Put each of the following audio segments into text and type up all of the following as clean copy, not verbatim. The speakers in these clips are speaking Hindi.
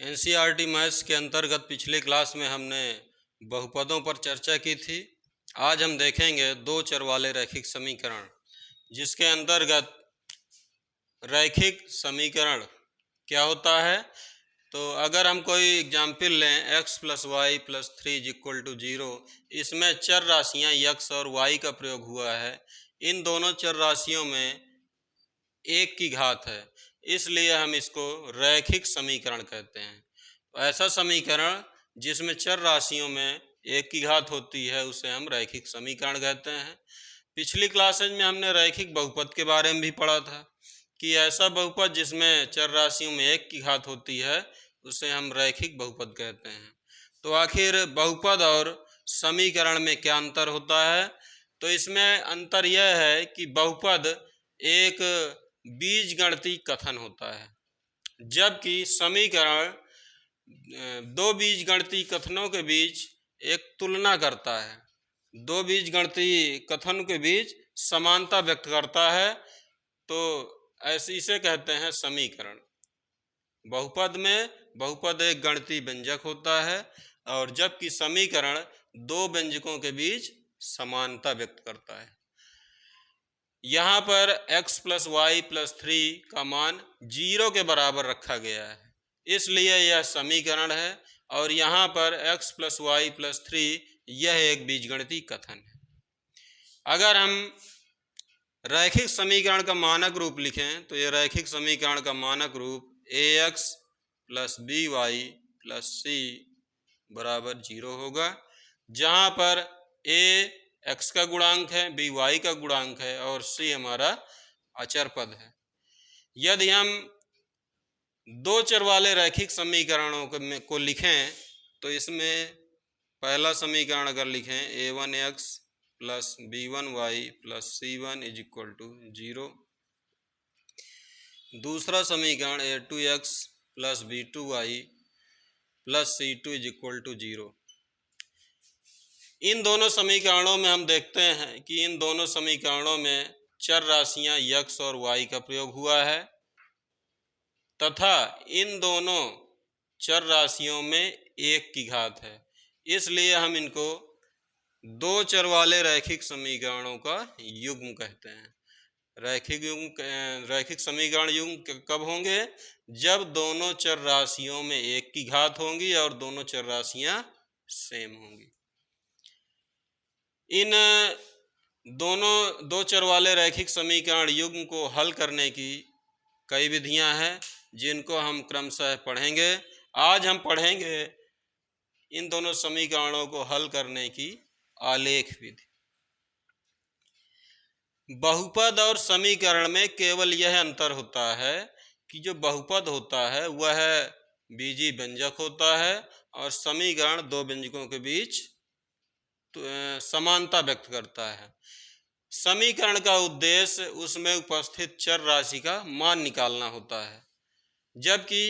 एनसीईआरटी मैथ्स के अंतर्गत पिछले क्लास में हमने बहुपदों पर चर्चा की थी। आज हम देखेंगे दो चर वाले रैखिक समीकरण, जिसके अंतर्गत रैखिक समीकरण क्या होता है। तो अगर हम कोई एग्जाम्पल लें x + y + 3 = 0, इसमें चर राशियां x और y का प्रयोग हुआ है। इन दोनों चर राशियों में एक की घात है, इसलिए हम इसको रैखिक समीकरण कहते हैं। तो ऐसा समीकरण जिसमें चर राशियों में एक की घात होती है उसे हम रैखिक समीकरण कहते हैं। पिछली क्लासेज में हमने रैखिक बहुपद के बारे में भी पढ़ा था कि ऐसा बहुपद जिसमें चर राशियों में एक की घात होती है उसे हम रैखिक बहुपद कहते हैं। तो आखिर बहुपद और समीकरण में क्या अंतर होता है? तो इसमें अंतर यह है कि बहुपद एक बीजगणितीय कथन होता है, जबकि समीकरण दो बीजगणितीय कथनों के बीच एक तुलना करता है, दो बीजगणितीय कथन के बीच समानता व्यक्त करता है। तो ऐसे इसे कहते हैं समीकरण। बहुपद में बहुपद एक गणितीय व्यंजक होता है, और जबकि समीकरण दो व्यंजकों के बीच समानता व्यक्त करता है। यहाँ पर x + y + 3 का मान 0 के बराबर रखा गया है, इसलिए यह समीकरण है, और यहाँ पर x + y + 3 यह एक बीजगणितीय कथन है। अगर हम रैखिक समीकरण का मानक रूप लिखें तो यह रैखिक समीकरण का मानक रूप ax + by + c = 0 होगा, जहाँ पर a x का गुणांक है, b y का गुणांक है और c हमारा अचर पद है। यदि हम दो चर वाले रैखिक समीकरणों को लिखें तो इसमें पहला समीकरण अगर लिखें a1x + b1y + c1 = 0, दूसरा समीकरण a2x + b2y + c2 = 0। इन दोनों समीकरणों में हम देखते हैं कि इन दोनों समीकरणों में चर राशियां x और y का प्रयोग हुआ है, तथा इन दोनों चर राशियों में एक की घात है, इसलिए हम इनको दो चर वाले रैखिक समीकरणों का युग्म कहते हैं। रैखिक समीकरण युग्म कब होंगे? जब दोनों चर राशियों में एक की घात होंगी और दोनों चर राशियां सेम होंगी। इन दोनों दो चर वाले रैखिक समीकरण युग्म को हल करने की कई विधियां हैं, जिनको हम क्रमशः पढ़ेंगे। आज हम पढ़ेंगे इन दोनों समीकरणों को हल करने की आलेख विधि। बहुपद और समीकरण में केवल यह अंतर होता है कि जो बहुपद होता है वह बीजीय व्यंजक होता है और समीकरण दो व्यंजकों के बीच समानता व्यक्त करता है। समीकरण का उद्देश्य उसमें उपस्थित चर राशि का मान निकालना होता है, जबकि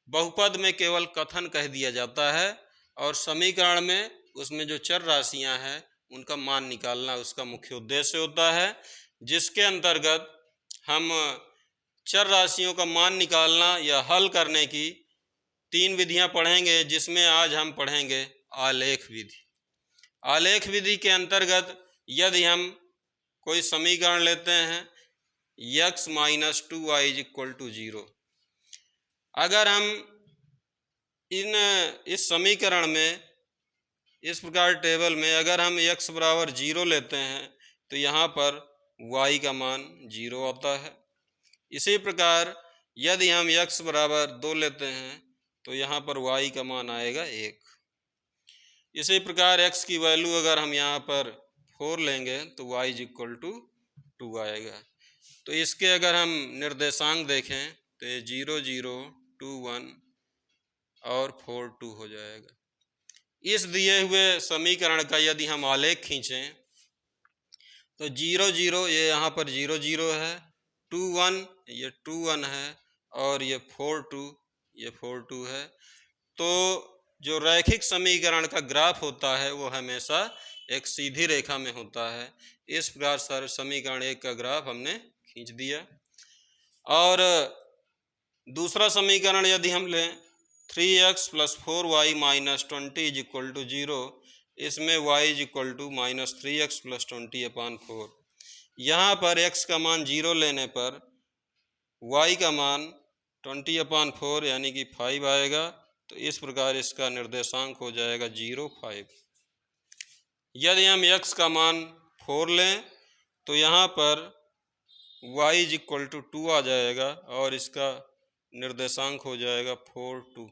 बहुपद में केवल कथन कह दिया जाता है और समीकरण में उसमें जो चर राशियां हैं उनका मान निकालना उसका मुख्य उद्देश्य होता है, जिसके अंतर्गत हम चर राशियों का मान निकालना या हल करने की तीन विधियां पढ़ेंगे, जिसमें आज हम पढ़ेंगे आलेख विधि। आलेख विधि के अंतर्गत यदि हम कोई समीकरण लेते हैं x - 2y = 0, अगर हम इस समीकरण में इस प्रकार टेबल में अगर हम x = 0 लेते हैं तो यहाँ पर y का मान 0 आता है। इसी प्रकार यदि हम x = 2 लेते हैं तो यहाँ पर y का मान आएगा 1। इसी प्रकार x की वैल्यू अगर हम यहाँ पर 4 लेंगे तो y = 2 आएगा। तो इसके अगर हम निर्देशांक देखें तो ये 0 0 2 1 और 4 2 हो जाएगा। इस दिए हुए समीकरण का यदि हम आलेख खींचें तो 0 0 ये यहाँ पर 0 0 है, 2 1 ये 2 1 है और ये 4 2 ये 4 2 है। तो जो रैखिक समीकरण का ग्राफ होता है वो हमेशा एक सीधी रेखा में होता है। इस प्रकार समीकरण एक का ग्राफ हमने खींच दिया। और दूसरा समीकरण यदि हम लें 3x plus 4y minus 20 is equal to 0, इसमें y is equal to minus 3x plus 20/4। यहाँ पर x का मान 0 लेने पर y का मान 20/4 यानी कि 5 आएगा। तो इस प्रकार इसका निर्देशांक हो जाएगा 0, 5। यदि हम x का मान 4 लें तो यहाँ पर y इज इक्वल टू 2 आ जाएगा और इसका निर्देशांक हो जाएगा 4, 2।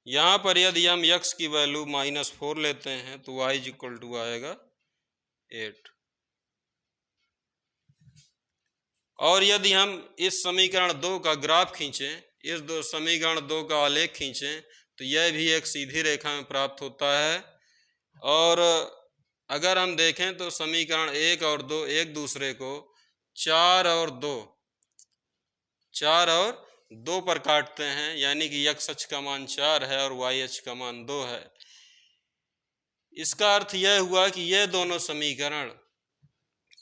यहाँ पर यदि हम x की वैल्यू -4 लेते हैं तो y इज इक्वल टू आएगा 8। और यदि हम इस समीकरण 2 का ग्राफ खींचें, इस समीकरण 2 का आलेख खींचें तो यह भी एक सीधी रेखा में प्राप्त होता है। और अगर हम देखें तो समीकरण 1 और 2 एक दूसरे को 4 और 2 पर काटते हैं, यानी कि x अक्ष का मान 4 है और y अक्ष का मान 2 है। इसका अर्थ यह हुआ कि ये दोनों समीकरण,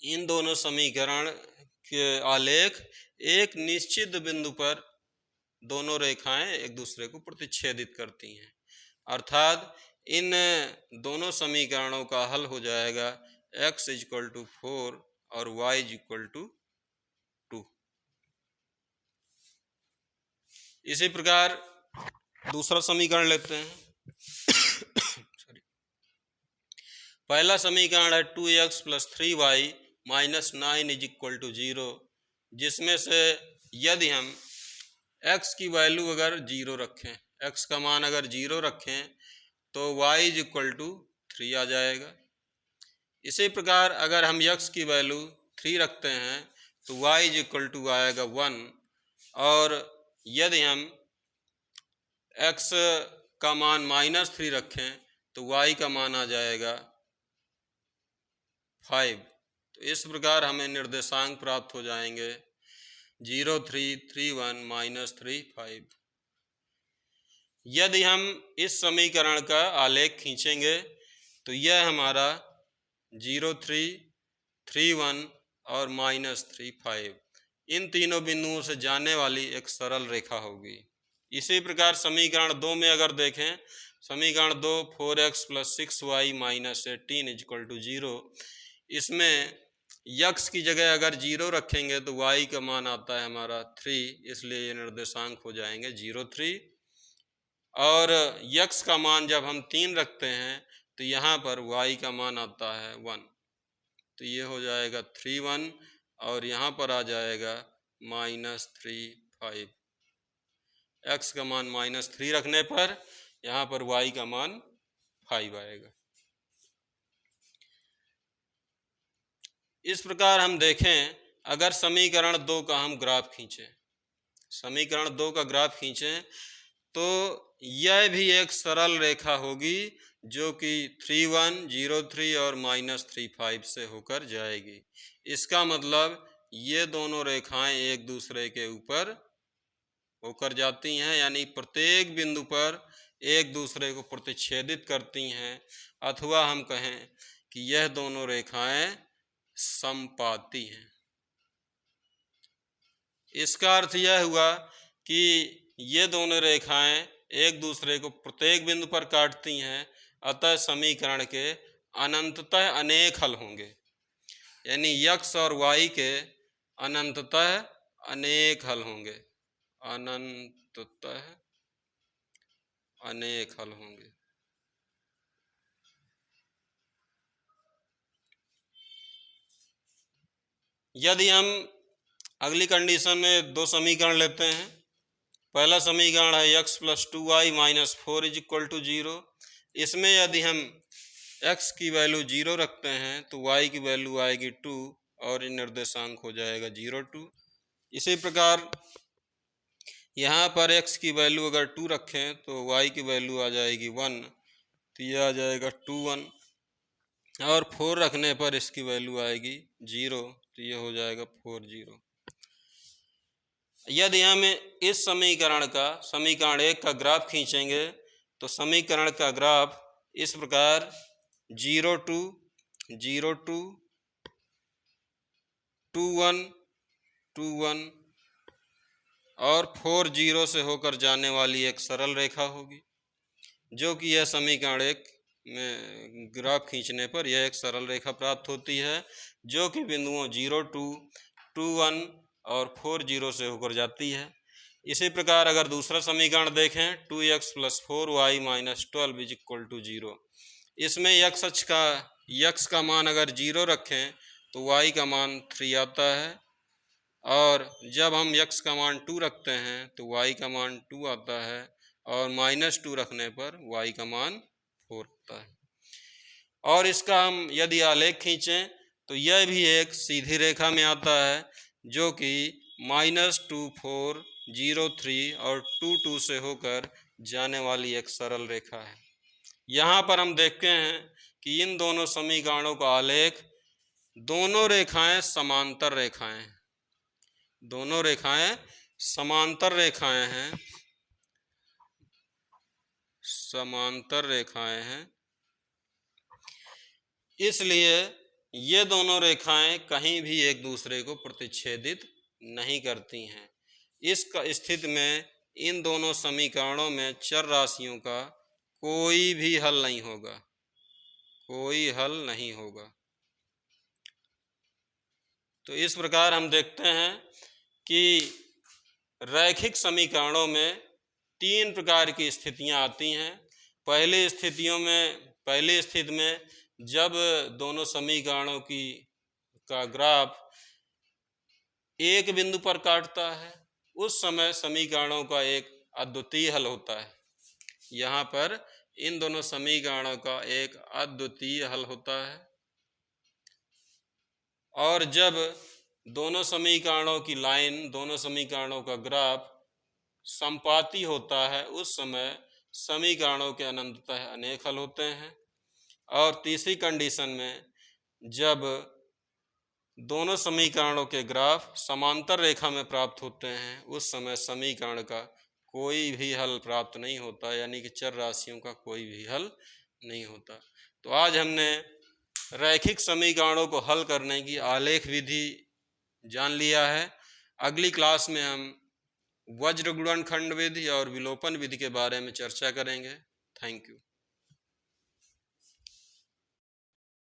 इन दोनों समीकरण के आलेख एक निश्चित बिंदु पर दोनों रेखाएं एक दूसरे को प्रतिच्छेदित करती हैं। अर्थात इन दोनों समीकरणों का हल हो जाएगा x इज इक्वल टू 4 और y इज इक्वल टू 2। इसी प्रकार दूसरा समीकरण लेते हैं। पहला समीकरण है 2x plus 3y minus 9 is equal to 0, जिसमें से यदि हम x की वैल्यू अगर 0 रखें, x का मान अगर 0 रखें तो y इज इक्वल टू 3 आ जाएगा। इसी प्रकार अगर हम x की वैल्यू 3 रखते हैं तो y इज इक्वल टू आएगा 1। और यदि हम x का मान -3 रखें तो y का मान आ जाएगा 5। तो इस प्रकार हमें निर्देशांक प्राप्त हो जाएंगे 0, 3, 3, 1, -3, 5। यदि हम इस समीकरण का आलेख खींचेंगे तो यह हमारा 0, 3, 3, 1 और -3, 5 इन तीनों बिंदुओं से जाने वाली एक सरल रेखा होगी। इसी प्रकार समीकरण 2 में अगर देखें, समीकरण 2 4x plus 6y minus 18 is equal to 0, इसमें x की जगह अगर 0 रखेंगे तो y का मान आता है हमारा 3, इसलिए ये निर्देशांक हो जाएंगे 0, 3। और x का मान जब हम 3 रखते हैं तो यहाँ पर y का मान आता है 1, तो ये हो जाएगा 3, 1 और यहाँ पर आ जाएगा -3, 5। x का मान -3 रखने पर यहाँ पर y का मान 5 आएगा। इस प्रकार हम देखें, अगर समीकरण 2 का हम ग्राफ खींचें, समीकरण 2 का ग्राफ खींचें तो यह भी एक सरल रेखा होगी जो कि 3, 1, 0, 3 और -3, 5 से होकर जाएगी। इसका मतलब ये दोनों रेखाएं एक दूसरे के ऊपर होकर जाती हैं, यानी प्रत्येक बिंदु पर एक दूसरे को प्रतिच्छेदित करती हैं, अथवा हम कहें कि यह दोनों रेखाएं समपाती हैं। इसका अर्थ यह हुआ कि ये दोनों रेखाएं एक दूसरे को प्रत्येक बिंदु पर काटती हैं, अतः समीकरण के अनंततः अनेक हल होंगे, यानी x और y के अनंततः अनेक हल होंगे, अनंततः अनेक हल होंगे। यदि हम अगली कंडीशन में 2 समीकरण लेते हैं, पहला समीकरण है x plus 2y minus 4 is equal to 0। इसमें यदि हम x की वैल्यू 0 रखते हैं तो y की वैल्यू आएगी 2 और निर्देशांक हो जाएगा 0, 2। इसी प्रकार यहाँ पर x की वैल्यू अगर 2 रखें तो y की वैल्यू आ जाएगी 1, तो यह आ जाएगा 2, 1। और 4 रखने पर इसकी वैल्यू आएगी 0, तो ये हो जाएगा 4, 0। यदि हम इस समीकरण 1 का ग्राफ खींचेंगे तो समीकरण का ग्राफ इस प्रकार 0, 2, 0, 2, 2, 1, 2, 1 और 4 जीरो से होकर जाने वाली एक सरल रेखा होगी, जो कि यह समीकरण एक में ग्राफ खींचने पर यह एक सरल रेखा प्राप्त होती है, जो कि बिंदुओं 0 2 2 1 और 4 जीरो से होकर जाती है। इसी प्रकार अगर दूसरा समीकरण देखें 2x + 4y - 12 = 0, इसमें x का मान अगर 0 रखें तो y का मान 3 आता है, और जब हम x का मान 2 रखते हैं तो y का मान 2 आता है, और -2 रखने पर y का मान 4 आता है। और इसका हम यदि आलेख खींचें तो यह भी एक सीधी रेखा में आता है, जो कि -2 4 0 3 और 2 2 से होकर जाने वाली एक सरल रेखा है। यहाँ पर हम देखते हैं कि इन दोनों समीकरणों का आलेख, दोनों रेखाएं समांतर रेखाएं हैं, दोनों रेखाएं समांतर रेखाएं हैं, समांतर रेखाएं हैं। इसलिए ये दोनों रेखाएं कहीं भी एक दूसरे को प्रतिच्छेदित नहीं करती हैं। इस स्थिति में इन दोनों समीकरणों में चर राशियों का कोई भी हल नहीं होगा, कोई हल नहीं होगा। तो इस प्रकार हम देखते हैं कि रैखिक समीकरणों में 3 प्रकार की स्थितियां आती हैं। पहली स्थिति में जब दोनों समीकरणों का ग्राफ एक बिंदु पर काटता है, उस समय समीकरणों का एक अद्वितीय हल होता है। यहाँ पर इन दोनों समीकरणों का एक अद्वितीय हल होता है। और जब दोनों समीकरणों की लाइन, दोनों समीकरणों का ग्राफ संपाती होता है, उस समय समीकरणों के अनंततः अनेक हल होते हैं। और तीसरी कंडीशन में जब दोनों समीकरणों के ग्राफ समांतर रेखा में प्राप्त होते हैं, उस समय समीकरण का कोई भी हल प्राप्त नहीं होता, यानी कि चर राशियों का कोई भी हल नहीं होता। तो आज हमने रैखिक समीकरणों को हल करने की आलेख विधि जान लिया है। अगली क्लास में हम वज्र गुणनखंड विधि और विलोपन विधि के बारे में चर्चा करेंगे। Thank you.